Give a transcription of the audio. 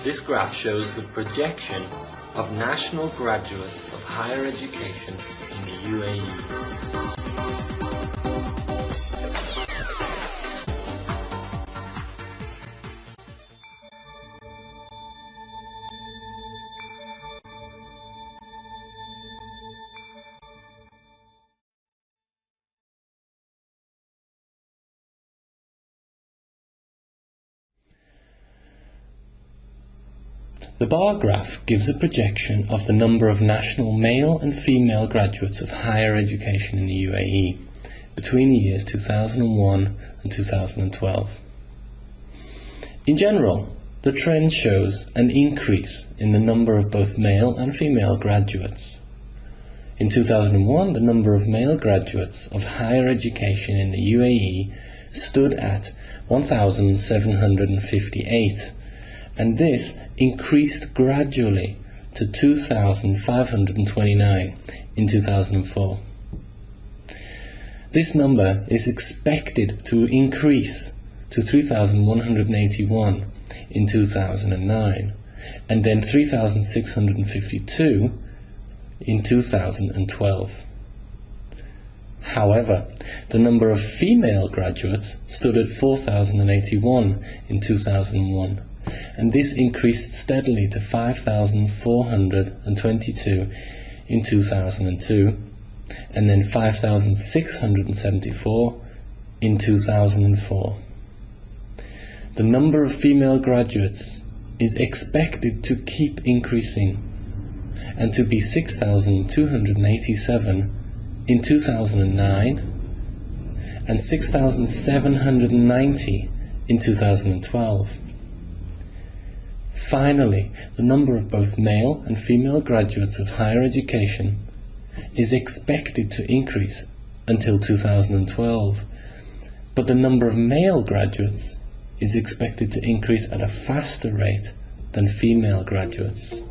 This graph shows the projection of national graduates of higher education in the UAE. The bar graph gives a projection of the number of national male and female graduates of higher education in the UAE between the years 2001 and 2012. In general, the trend shows an increase in the number of both male and female graduates. In 2001, the number of male graduates of higher education in the UAE stood at 1,758. And this increased gradually to 2,529 in 2004. This number is expected to increase to 3,181 in 2009, and then 3,652 in 2012. However, the number of female graduates stood at 4,081 in 2001. And this increased steadily to 5,422 in 2002, and then 5,674 in 2004. The number of female graduates is expected to keep increasing, and to be 6,287 in 2009, and 6,790 in 2012. Finally, the number of both male and female graduates of higher education is expected to increase until 2012, but the number of male graduates is expected to increase at a faster rate than female graduates.